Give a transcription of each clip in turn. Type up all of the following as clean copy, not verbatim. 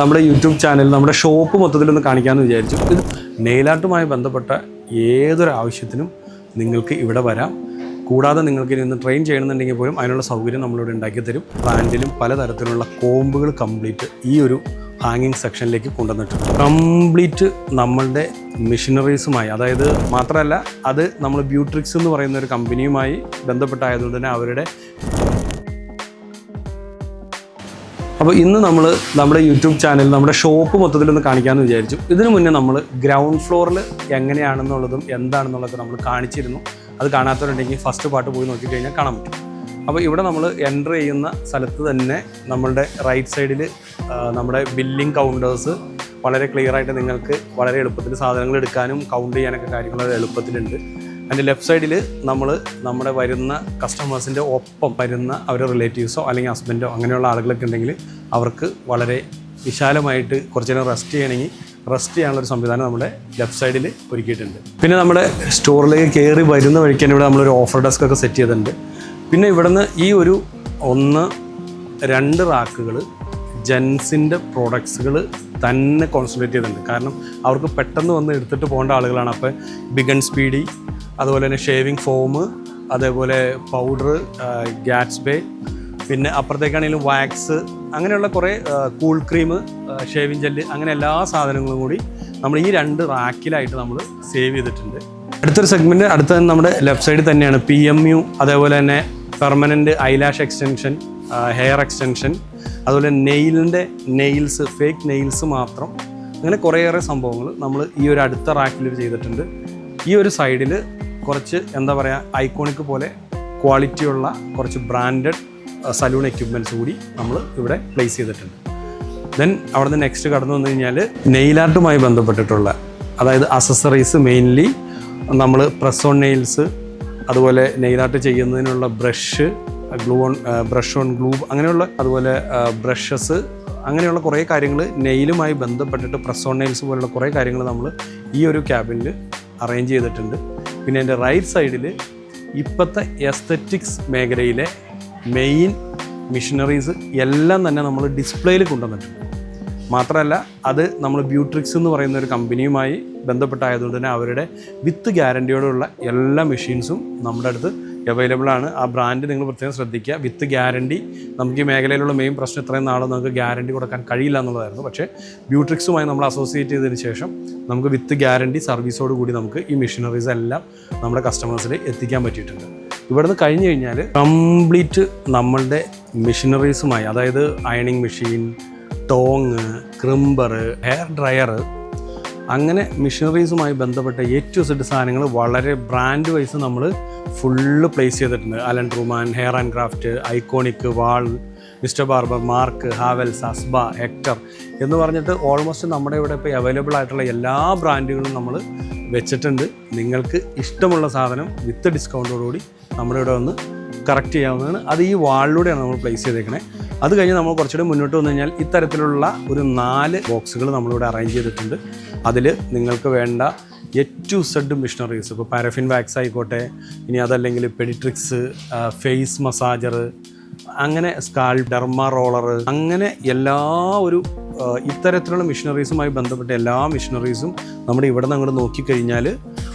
നമ്മുടെ YouTube channel നമ്മുടെ shop മൊത്തത്തിലൊന്ന് കാണിക്കാമെന്ന് വിചാരിച്ചു. ഇത് നെയിലാർട്ടുമായി ബന്ധപ്പെട്ട ഏതൊരു ആവശ്യത്തിനും നിങ്ങൾക്ക് ഇവിടെ വരാം. കൂടാതെ നിങ്ങൾക്ക് ഇന്ന് ട്രെയിൻ ചെയ്യണമെന്നുണ്ടെങ്കിൽ പോലും അതിനുള്ള സൗകര്യം നമ്മളിവിടെ ഉണ്ടാക്കി തരും. ബ്രാൻഡിലും പലതരത്തിലുള്ള കോമ്പുകൾ കംപ്ലീറ്റ് ഈ ഒരു ഹാങ്ങിങ് സെക്ഷനിലേക്ക് കൊണ്ടുവന്നിട്ടുണ്ട്. കംപ്ലീറ്റ് നമ്മളുടെ മെഷീനറീസുമായി, അതായത് മാത്രമല്ല അത് നമ്മൾ ബ്യൂട്രിക്സ് എന്ന് പറയുന്ന ഒരു കമ്പനിയുമായി ബന്ധപ്പെട്ടായതുകൊണ്ട് തന്നെ അവരുടെ. അപ്പോൾ ഇന്ന് നമ്മൾ നമ്മുടെ യൂട്യൂബ് ചാനൽ നമ്മുടെ ഷോപ്പ് മൊത്തത്തിലൊന്ന് കാണിക്കാമെന്ന് വിചാരിച്ചു. ഇതിനു മുന്നേ നമ്മൾ ഗ്രൗണ്ട് ഫ്ലോറിൽ എങ്ങനെയാണെന്നുള്ളതും എന്താണെന്നുള്ളതൊക്കെ നമ്മൾ കാണിച്ചിരുന്നു. അത് കാണാത്തവരുണ്ടെങ്കിൽ ഫസ്റ്റ് പാർട്ട് പോയി നോക്കിക്കഴിഞ്ഞാൽ കാണാൻ പറ്റും. അപ്പോൾ ഇവിടെ നമ്മൾ എൻ്റർ ചെയ്യുന്ന സ്ഥലത്ത് തന്നെ നമ്മളുടെ റൈറ്റ് സൈഡിൽ നമ്മുടെ ബില്ലിംഗ് കൗണ്ടേഴ്സ് വളരെ ക്ലിയറായിട്ട് നിങ്ങൾക്ക് വളരെ എളുപ്പത്തിൽ സാധനങ്ങൾ എടുക്കാനും കൗണ്ട് ചെയ്യാനൊക്കെ കാര്യങ്ങൾ എളുപ്പത്തിലുണ്ട്. അതിൻ്റെ ലെഫ്റ്റ് സൈഡിൽ നമ്മൾ നമ്മുടെ വരുന്ന കസ്റ്റമേഴ്സിൻ്റെ ഒപ്പം വരുന്ന അവരുടെ റിലേറ്റീവ്സോ അല്ലെങ്കിൽ ഹസ്ബൻഡോ അങ്ങനെയുള്ള ആളുകളൊക്കെ ഉണ്ടെങ്കിൽ അവർക്ക് വളരെ വിശാലമായിട്ട് കുറച്ച് നേരം റെസ്റ്റ് ചെയ്യണമെങ്കിൽ റെസ്റ്റ് ചെയ്യാനുള്ളൊരു സംവിധാനം നമ്മുടെ ലെഫ്റ്റ് സൈഡിൽ ഒരുക്കിയിട്ടുണ്ട്. പിന്നെ നമ്മുടെ സ്റ്റോറിലേക്ക് കയറി വരുന്ന വഴിക്ക് തന്നെ ഇവിടെ നമ്മളൊരു ഓഫർ ഡെസ്ക് ഒക്കെ സെറ്റ് ചെയ്തിട്ടുണ്ട്. പിന്നെ ഇവിടുന്ന് ഈ ഒരു 1-2 റാക്കുകൾ ജെൻസിൻ്റെ പ്രോഡക്ട്സുകൾ തന്നെ കോൺസെൻട്രേറ്റ് ചെയ്തിട്ടുണ്ട്. കാരണം അവർക്ക് പെട്ടെന്ന് വന്ന് എടുത്തിട്ട് പോകേണ്ട ആളുകളാണ്. അപ്പോൾ ബിഗ് ആൻഡ് സ്പീഡി, അതുപോലെ തന്നെ ഷേവിങ് ഫോം, അതേപോലെ പൗഡർ, ഗാറ്റ്സ്ബേ, പിന്നെ അപ്പുറത്തേക്കാണെങ്കിലും വാക്സ്, അങ്ങനെയുള്ള കുറേ കൂൾ ക്രീം, ഷേവിങ് ജെല്ല്, അങ്ങനെ എല്ലാ സാധനങ്ങളും കൂടി നമ്മൾ ഈ 2 റാക്കിലായിട്ട് നമ്മൾ സേവ് ചെയ്തിട്ടുണ്ട്. അടുത്തൊരു സെഗ്മെൻറ്റ് അടുത്ത നമ്മുടെ ലെഫ്റ്റ് സൈഡിൽ തന്നെയാണ് PMU, അതേപോലെ തന്നെ permanent eyelash extension, hair extension, അതുപോലെ നെയിൽസ്, ഫേക്ക് നെയിൽസ് മാത്രം, അങ്ങനെ കുറേയേറെ സംഭവങ്ങൾ നമ്മൾ ഈ ഒരു അടുത്ത റാക്കിൽ ചെയ്തിട്ടുണ്ട്. ഈ ഒരു സൈഡിൽ കുറച്ച് എന്താ പറയുക ഐക്കോണിക് പോലെ ക്വാളിറ്റിയുള്ള കുറച്ച് ബ്രാൻഡഡ് സലൂൺ എക്യുപ്മെൻറ്റ്സ് കൂടി നമ്മൾ ഇവിടെ പ്ലേസ് ചെയ്തിട്ടുണ്ട്. ദെൻ അവിടെ നിന്ന് നെക്സ്റ്റ് കടന്നു വന്നു കഴിഞ്ഞാൽ നെയിലാർട്ടുമായി ബന്ധപ്പെട്ടിട്ടുള്ള, അതായത് അസസറീസ്, മെയിൻലി നമ്മൾ പ്രസ് ഓൺ നെയിൽസ്, അതുപോലെ നെയിലാർട്ട് ചെയ്യുന്നതിനുള്ള ബ്രഷ് ഓൺ ഗ്ലൂ, അങ്ങനെയുള്ള, അതുപോലെ ബ്രഷസ്, അങ്ങനെയുള്ള കുറേ കാര്യങ്ങൾ നെയിലുമായി ബന്ധപ്പെട്ടിട്ട് പ്രസ് ഓൺ നെയിൽസ് പോലുള്ള കുറേ കാര്യങ്ങൾ നമ്മൾ ഈ ഒരു ക്യാബിനിൽ അറേഞ്ച് ചെയ്തിട്ടുണ്ട്. പിന്നെ എൻ്റെ റൈറ്റ് സൈഡിൽ ഇപ്പോഴത്തെ എസ്തെറ്റിക്സ് മേഖലയിലെ മെയിൻ മിഷനറീസ് എല്ലാം തന്നെ നമ്മൾ ഡിസ്പ്ലേയിൽ കൊണ്ടുവന്നിട്ടുണ്ട്. മാത്രമല്ല അത് നമ്മൾ ബ്യൂട്രിക്സ് എന്ന് പറയുന്ന ഒരു കമ്പനിയുമായി ബന്ധപ്പെട്ടായതുകൊണ്ട് തന്നെ അവരുടെ വിത്ത് ഗ്യാരണ്ടിയോടുള്ള എല്ലാ മെഷീൻസും നമ്മുടെ അടുത്ത് അവൈലബിൾ ആണ്. ആ ബ്രാൻഡ് നിങ്ങൾ പ്രത്യേകം ശ്രദ്ധിക്കുക. വിത്ത് ഗ്യാരണ്ടി, നമുക്ക് ഈ മേഖലയിലുള്ള മെയിൻ പ്രശ്നം ഇത്രയും നാളും നമുക്ക് ഗ്യാരണ്ടി കൊടുക്കാൻ കഴിയില്ല എന്നുള്ളതായിരുന്നു. പക്ഷേ ബ്യൂട്രിക്സുമായി നമ്മൾ അസോസിയേറ്റ് ചെയ്തതിന് ശേഷം നമുക്ക് വിത്ത് ഗ്യാരണ്ടി സർവീസോട് കൂടി നമുക്ക് ഈ മെഷീനറീസ് എല്ലാം നമ്മുടെ കസ്റ്റമേഴ്സിൽ എത്തിക്കാൻ പറ്റിയിട്ടുണ്ട്. ഇവിടുന്ന് കഴിഞ്ഞ് കഴിഞ്ഞാൽ കംപ്ലീറ്റ് നമ്മളുടെ മെഷീനറീസുമായി, അതായത് അയണിങ് machine, tong, crimper, hair dryer, അങ്ങനെ മെഷീനറീസുമായി ബന്ധപ്പെട്ട A to Z സാധനങ്ങൾ വളരെ ബ്രാൻഡ് വൈസ് നമ്മൾ ഫുള്ള് പ്ലേസ് ചെയ്തിട്ടുണ്ട്. Alan Truman, hair and craft, iconic, Wahl, mister barber, mark, Havells, അസ്ബ, ഹെക്ടർ എന്ന് പറഞ്ഞിട്ട് ഓൾമോസ്റ്റ് നമ്മുടെ ഇവിടെ ഇപ്പോൾ അവൈലബിൾ ആയിട്ടുള്ള എല്ലാ ബ്രാൻഡുകളും നമ്മൾ വെച്ചിട്ടുണ്ട്. നിങ്ങൾക്ക് ഇഷ്ടമുള്ള സാധനം വിത്ത് ഡിസ്കൗണ്ടോടുകൂടി നമ്മുടെ ഇവിടെ വന്ന് കറക്റ്റ് ചെയ്യാവുന്നതാണ്. അത് ഈ വാളിലൂടെയാണ് നമ്മൾ പ്ലേസ് ചെയ്തേക്കണേ. അത് കഴിഞ്ഞ് നമ്മൾ കുറച്ചുകൂടി മുന്നോട്ട് വന്നു കഴിഞ്ഞാൽ ഇത്തരത്തിലുള്ള ഒരു 4 ബോക്സുകൾ നമ്മളിവിടെ അറേഞ്ച് ചെയ്തിട്ടുണ്ട്. അതിൽ നിങ്ങൾക്ക് വേണ്ട A to Z മിഷനറീസ്, ഇപ്പോൾ പാരഫിൻ വാക്സ് ആയിക്കോട്ടെ, ഇനി അതല്ലെങ്കിൽ പെഡിട്രിക്സ്, ഫേസ് മസാജർ, അങ്ങനെ സ്കാൾപ്പ്, ഡെർമ റോളർ, അങ്ങനെ എല്ലാ ഒരു ഇത്തരത്തിലുള്ള മിഷനറീസുമായി ബന്ധപ്പെട്ട എല്ലാ മിഷനറീസും നമ്മുടെ ഇവിടെ നിന്ന് അങ്ങോട്ട് നോക്കിക്കഴിഞ്ഞാൽ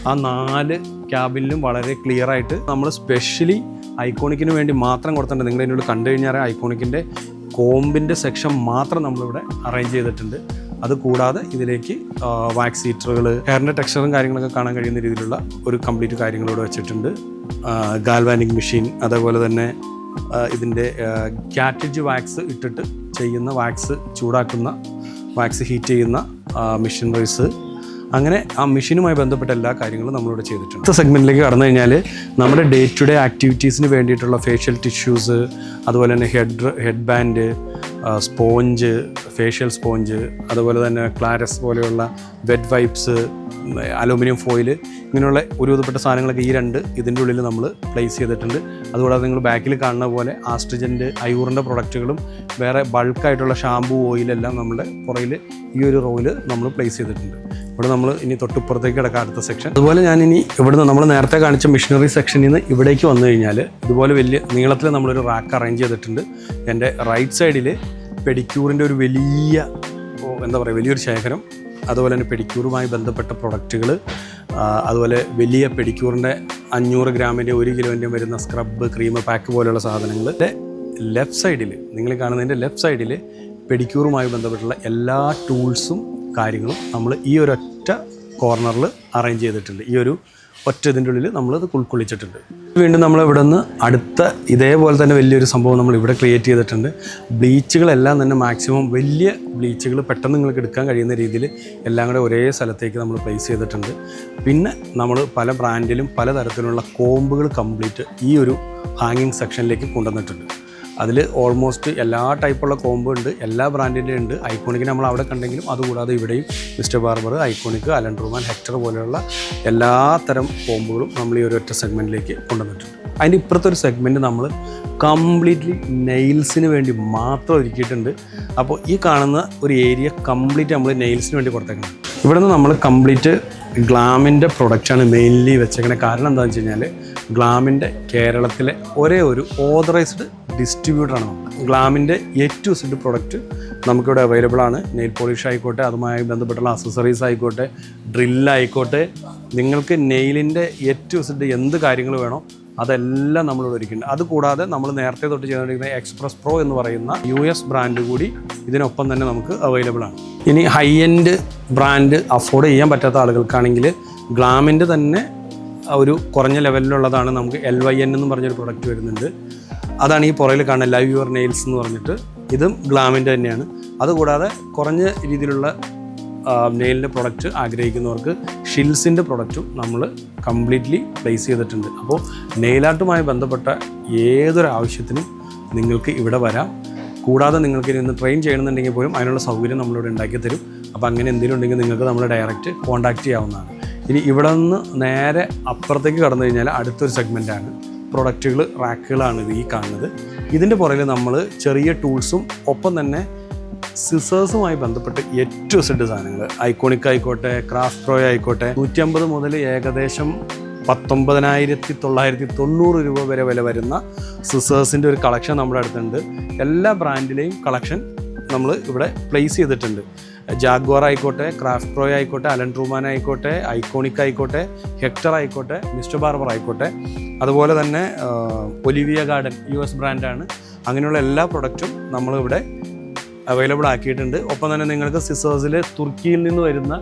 ആ 4 ക്യാബിനിലും വളരെ ക്ലിയറായിട്ട് നമ്മൾ സ്പെഷ്യലി ഐക്കോണിക്കിന് വേണ്ടി മാത്രം കൊടുത്തിട്ടുണ്ട്. നിങ്ങൾ ഇതിനോട് കണ്ടു കഴിഞ്ഞാൽ ഐക്കോണിക്കിൻ്റെ കോമ്പിൻ്റെ സെക്ഷൻ മാത്രം നമ്മളിവിടെ അറേഞ്ച് ചെയ്തിട്ടുണ്ട്. അതുകൂടാതെ ഇതിലേക്ക് വാക്സ് ഹീറ്ററുകൾ, ഹെയറിൻ്റെ ടെക്സ്ചറും കാര്യങ്ങളൊക്കെ കാണാൻ കഴിയുന്ന രീതിയിലുള്ള ഒരു കംപ്ലീറ്റ് കാര്യങ്ങളിവിടെ വെച്ചിട്ടുണ്ട്. ഗാൽവാനിക് മെഷീൻ, അതേപോലെ തന്നെ ഇതിൻ്റെ കാറ്റേജ് വാക്സ് ഇട്ടിട്ട് ചെയ്യുന്ന, വാക്സ് ചൂടാക്കുന്ന, വാക്സ് ഹീറ്റ് ചെയ്യുന്ന മെഷീനറീസ്, അങ്ങനെ ആ മെഷീനുമായി ബന്ധപ്പെട്ട എല്ലാ കാര്യങ്ങളും നമ്മളിവിടെ ചെയ്തിട്ടുണ്ട്. അടുത്ത സെഗ്മെൻറ്റിലേക്ക് കടന്നു കഴിഞ്ഞാൽ നമ്മുടെ ഡേ ടു ഡേ ആക്ടിവിറ്റീസിന് വേണ്ടിയിട്ടുള്ള ഫേഷ്യൽ ടിഷ്യൂസ്, അതുപോലെ തന്നെ head band, sponge, facial sponge, അതുപോലെ തന്നെ ക്ലാരസ് പോലെയുള്ള വെറ്റ് വൈപ്സ്, അലൂമിനിയം ഫോയിൽ, ഇങ്ങനെയുള്ള ഒരുവിധപ്പെട്ട സാധനങ്ങളൊക്കെ ഈ 2 ഇതിൻ്റെ ഉള്ളിൽ നമ്മൾ പ്ലേസ് ചെയ്തിട്ടുണ്ട്. അതുകൂടാതെ നിങ്ങൾ ബാക്കിൽ കാണുന്ന പോലെ ആസ്ട്രിജൻ്റ്, അയൂറിൻ്റെ പ്രൊഡക്റ്റുകളും വേറെ ബൾക്കായിട്ടുള്ള ഷാമ്പൂ, ഓയിലെല്ലാം നമ്മുടെ പുറയിൽ ഈ ഒരു റോയിൽ നമ്മൾ പ്ലേസ് ചെയ്തിട്ടുണ്ട്. ഇവിടെ നമ്മൾ ഇനി തൊട്ടിപ്പുറത്തേക്ക് കിടക്കാം അടുത്ത സെക്ഷൻ. അതുപോലെ ഞാനിനി ഇവിടുന്ന് നമ്മൾ നേരത്തെ കാണിച്ച മിഷനറി സെക്ഷനിൽ നിന്ന് ഇവിടേക്ക് വന്നു കഴിഞ്ഞാൽ ഇതുപോലെ വലിയ നീളത്തിൽ നമ്മളൊരു റാക്ക് അറേഞ്ച് ചെയ്തിട്ടുണ്ട്. എൻ്റെ റൈറ്റ് സൈഡിൽ പെഡിക്യൂറിൻ്റെ ഒരു വലിയ എന്താ പറയുക വലിയൊരു ശേഖരം. അതുപോലെ തന്നെ പെഡിക്യൂറുമായി ബന്ധപ്പെട്ട പ്രൊഡക്റ്റുകൾ, അതുപോലെ വലിയ പെഡിക്യൂറിൻ്റെ 500 ഗ്രാമിൻ്റെ 1 കിലോൻ്റെയും വരുന്ന സ്ക്രബ്, ക്രീം, പാക്ക് പോലെയുള്ള സാധനങ്ങൾ. ലെഫ്റ്റ് സൈഡിൽ നിങ്ങൾ കാണുന്നതിൻ്റെ ലെഫ്റ്റ് സൈഡിൽ പെഡിക്യൂറുമായി ബന്ധപ്പെട്ടുള്ള എല്ലാ ടൂൾസും കാര്യങ്ങളും നമ്മൾ ഈ ഒരൊറ്റ കോർണറിൽ അറേഞ്ച് ചെയ്തിട്ടുണ്ട്. ഈ ഒരു ഒറ്റ ഇതിൻ്റെ ഉള്ളിൽ നമ്മളത് ഉൾക്കൊള്ളിച്ചിട്ടുണ്ട്. വീണ്ടും നമ്മൾ ഇവിടെ നിന്ന് അടുത്ത ഇതേപോലെ തന്നെ വലിയൊരു സംഭവം നമ്മൾ ഇവിടെ ക്രിയേറ്റ് ചെയ്തിട്ടുണ്ട്. ബ്ലീച്ചുകളെല്ലാം തന്നെ മാക്സിമം വലിയ ബ്ലീച്ചുകൾ പെട്ടെന്ന് നിങ്ങൾക്ക് എടുക്കാൻ കഴിയുന്ന രീതിയിൽ എല്ലാം കൂടെ ഒരേ സ്ഥലത്തേക്ക് നമ്മൾ പ്ലേസ് ചെയ്തിട്ടുണ്ട്. പിന്നെ നമ്മൾ പല ബ്രാൻഡിലും പലതരത്തിലുള്ള കോമ്പുകൾ കംപ്ലീറ്റ് ഈ ഒരു ഹാങ്ങിങ് സെക്ഷനിലേക്ക് കൊണ്ടുവന്നിട്ടുണ്ട്. അതിൽ ഓൾമോസ്റ്റ് എല്ലാ ടൈപ്പുള്ള കോമ്പ് ഉണ്ട്, എല്ലാ ബ്രാൻഡിൻ്റെ ഉണ്ട്. ഐക്കോണിക്കിന് നമ്മൾ അവിടെ കണ്ടെങ്കിലും അതുകൂടാതെ ഇവിടെയും മിസ്റ്റർ ബാർബർ, ഐക്കോണിക്, അലൻ റൂമാൻ, ഹെക്ടർ പോലെയുള്ള എല്ലാ തരം കോമ്പുകളും നമ്മൾ ഈ ഒരു ഒറ്റ സെഗ്മെൻറ്റിലേക്ക് കൊണ്ടുവന്നിട്ടുണ്ട്. അതിൻ്റെ ഇപ്പുറത്തെ ഒരു സെഗ്മെൻറ്റ് നമ്മൾ കംപ്ലീറ്റ്ലി നെയിൽസിന് വേണ്ടി മാത്രം ഒരുക്കിയിട്ടുണ്ട്. അപ്പോൾ ഈ കാണുന്ന ഒരു ഏരിയ കംപ്ലീറ്റ് നമ്മൾ നെയിൽസിന് വേണ്ടി കൊടുത്തേക്കണം. ഇവിടെ നിന്ന് നമ്മൾ കംപ്ലീറ്റ് ഗ്ലാമിൻ്റെ പ്രൊഡക്റ്റാണ് മെയിൻലി വെച്ചേക്കുന്നത്. കാരണം എന്താണെന്ന് വെച്ച് കഴിഞ്ഞാൽ ഗ്ലാമിൻ്റെ കേരളത്തിലെ ഒരേ ഒരു ഓതറൈസ്ഡ് ഡിസ്ട്രിബ്യൂട്ടറാണ് നമ്മൾ. ഗ്ലാമിൻ്റെ A to Z പ്രൊഡക്റ്റ് നമുക്കിവിടെ അവൈലബിൾ ആണ്. നെയിൽ പോളിഷ് ആയിക്കോട്ടെ, അതുമായി ബന്ധപ്പെട്ടുള്ള അക്സസറീസ് ആയിക്കോട്ടെ, ഡ്രില്ലായിക്കോട്ടെ, നിങ്ങൾക്ക് നെയിലിൻ്റെ A to Z എന്ത് കാര്യങ്ങൾ വേണോ അതെല്ലാം നമ്മളിവിടെ ഒരുക്കുന്നുണ്ട്. അതുകൂടാതെ നമ്മൾ നേരത്തെ തൊട്ട് ചെയ്തുകൊണ്ടിരിക്കുന്ന എക്സ്പ്രസ് പ്രോ എന്ന് പറയുന്ന US ബ്രാൻഡ് കൂടി ഇതിനൊപ്പം തന്നെ നമുക്ക് അവൈലബിൾ ആണ്. ഇനി ഹൈ എൻഡ് ബ്രാൻഡ് അഫോർഡ് ചെയ്യാൻ പറ്റാത്ത ആളുകൾക്കാണെങ്കിൽ ഗ്ലാമിൻ്റെ തന്നെ ഒരു കുറഞ്ഞ ലെവലിലുള്ളതാണ് നമുക്ക് LYN എന്ന് പറഞ്ഞൊരു പ്രൊഡക്റ്റ് വരുന്നുണ്ട്. അതാണ് ഈ പുറയിൽ കാണുന്ന ലൈവ് യുവർ നെയിൽസ് എന്ന് പറഞ്ഞിട്ട്. ഇതും ഗ്ലാമിൻ്റെ തന്നെയാണ്. അതുകൂടാതെ കുറഞ്ഞ രീതിയിലുള്ള നെയിലിൻ്റെ പ്രൊഡക്റ്റ് ആഗ്രഹിക്കുന്നവർക്ക് ഷിൽസിൻ്റെ പ്രൊഡക്റ്റും നമ്മൾ കംപ്ലീറ്റ്ലി പ്ലേസ് ചെയ്തിട്ടുണ്ട്. അപ്പോൾ നെയിലാർട്ടുമായി ബന്ധപ്പെട്ട ഏതൊരു ആവശ്യത്തിനും നിങ്ങൾക്ക് ഇവിടെ വരാം. കൂടാതെ നിങ്ങൾക്ക് ഇന്ന് ട്രെയിൻ ചെയ്യണമെന്നുണ്ടെങ്കിൽ പോലും അതിനുള്ള സൗകര്യം നമ്മളിവിടെ ഉണ്ടാക്കി തരും. അപ്പോൾ അങ്ങനെ എന്തെങ്കിലും ഉണ്ടെങ്കിൽ നിങ്ങൾക്ക് നമ്മളെ ഡയറക്റ്റ് കോൺടാക്റ്റ് ചെയ്യാവുന്നതാണ്. ഇനി ഇവിടെ നിന്ന് നേരെ അപ്പുറത്തേക്ക് കടന്നു കഴിഞ്ഞാൽ അടുത്തൊരു സെഗ്മെൻറ്റാണ് പ്രൊഡക്റ്റുകൾ, റാക്കുകളാണ് ഇത് ഈ കാണുന്നത്. ഇതിൻ്റെ പുറകിൽ നമ്മൾ ചെറിയ ടൂൾസും ഒപ്പം തന്നെ സിസേഴ്സുമായി ബന്ധപ്പെട്ട് A to Z സാധനങ്ങൾ, ഐക്കോണിക് ആയിക്കോട്ടെ, ക്രാഫ്റ്റ് പ്രോ ആയിക്കോട്ടെ, 150 മുതൽ ഏകദേശം 19,990 രൂപ വരെ വില വരുന്ന സിസേഴ്സിൻ്റെ ഒരു കളക്ഷൻ നമ്മുടെ അടുത്തുണ്ട്. എല്ലാ ബ്രാൻഡിലെയും കളക്ഷൻ നമ്മൾ ഇവിടെ പ്ലേസ് ചെയ്തിട്ടുണ്ട്. ജാഗ്വാർ ആയിക്കോട്ടെ, ക്രാഫ്റ്റ് പ്രോ ആയിക്കോട്ടെ, അലൻ റൂമാൻ ആയിക്കോട്ടെ, ഐക്കോണിക് ആയിക്കോട്ടെ, ഹെക്ടർ ആയിക്കോട്ടെ, മിസ്റ്റർ ബാർബർ ആയിക്കോട്ടെ, അതുപോലെ തന്നെ ഒലിവിയ ഗാർഡൻ US ബ്രാൻഡാണ്. അങ്ങനെയുള്ള എല്ലാ പ്രൊഡക്റ്റും നമ്മളിവിടെ അവൈലബിൾ ആക്കിയിട്ടുണ്ട്. ഒപ്പം തന്നെ നിങ്ങൾക്ക് സിസേഴ്സിൽ തുർക്കിയിൽ നിന്ന് വരുന്ന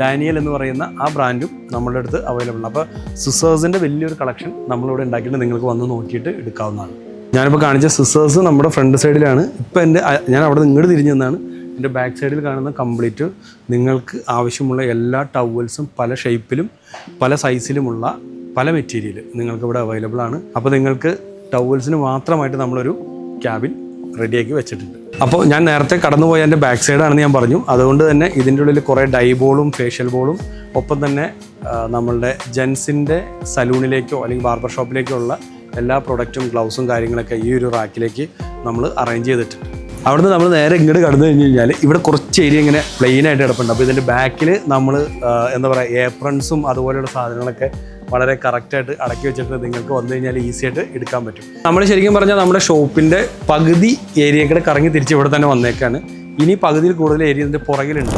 ഡാനിയൽ എന്ന് പറയുന്ന ആ ബ്രാൻഡും നമ്മളുടെ അടുത്ത് അവൈലബിൾ ആണ്. അപ്പോൾ സിസേഴ്സിൻ്റെ വലിയൊരു കളക്ഷൻ നമ്മളിവിടെ ഉണ്ടാക്കിയിട്ട് നിങ്ങൾക്ക് വന്ന് നോക്കിയിട്ട് എടുക്കാവുന്നതാണ്. ഞാനിപ്പോൾ കാണിച്ച സിസേഴ്സ് നമ്മുടെ ഫ്രണ്ട് സൈഡിലാണ്. ഇപ്പോൾ ഞാൻ അവിടെ ഇങ്ങോട്ട് തിരിഞ്ഞു നിന്നാണ്. എൻ്റെ ബാക്ക് സൈഡിൽ കാണുന്ന കംപ്ലീറ്റ് നിങ്ങൾക്ക് ആവശ്യമുള്ള എല്ലാ ടവൽസും പല ഷേപ്പിലും പല സൈസിലുമുള്ള പല മെറ്റീരിയൽ നിങ്ങൾക്ക് ഇവിടെ അവൈലബിൾ ആണ്. അപ്പോൾ നിങ്ങൾക്ക് ടവൽസിന് മാത്രമായിട്ട് നമ്മളൊരു ക്യാബിൻ റെഡിയാക്കി വെച്ചിട്ടുണ്ട്. അപ്പോൾ ഞാൻ നേരത്തെ കടന്നുപോയ എൻ്റെ ബാക്ക് സൈഡാണെന്ന് ഞാൻ പറഞ്ഞു. അതുകൊണ്ട് തന്നെ ഇതിൻ്റെ ഉള്ളിൽ കുറേ ഡൈ ബോളും ഫേഷ്യൽ ബോളും ഒപ്പം തന്നെ നമ്മളുടെ ജെൻസിൻ്റെ സലൂണിലേക്കോ അല്ലെങ്കിൽ ബാർബർ ഷോപ്പിലേക്കോ ഉള്ള എല്ലാ പ്രൊഡക്റ്റും, ഗ്ലൗസും കാര്യങ്ങളൊക്കെ ഈ ഒരു റാക്കിലേക്ക് നമ്മൾ അറേഞ്ച് ചെയ്തിട്ടുണ്ട്. അവിടുന്ന് നമ്മൾ നേരെ ഇങ്ങോട്ട് കടന്നു കഴിഞ്ഞ് കഴിഞ്ഞാൽ ഇവിടെ കുറച്ച് ഏരിയ ഇങ്ങനെ പ്ലെയിനായിട്ട് കിടപ്പുണ്ട്. അപ്പോൾ ഇതിൻ്റെ ബാക്കിൽ നമ്മൾ എന്താ പറയുക ഏപ്രൺസും അതുപോലെയുള്ള സാധനങ്ങളൊക്കെ വളരെ കറക്റ്റായിട്ട് അടക്കി വെച്ചിട്ട് നിങ്ങൾക്ക് വന്നു കഴിഞ്ഞാൽ ഈസി ആയിട്ട് എടുക്കാൻ പറ്റും. നമ്മൾ ശരിക്കും പറഞ്ഞാൽ നമ്മുടെ ഷോപ്പിൻ്റെ പകുതി ഏരിയയുടെ കറങ്ങി തിരിച്ച് ഇവിടെ തന്നെ വന്നേക്കാണ്. ഇനി പകുതിയിൽ കൂടുതൽ ഏരിയ ഇതിൻ്റെ പുറകിലുണ്ട്.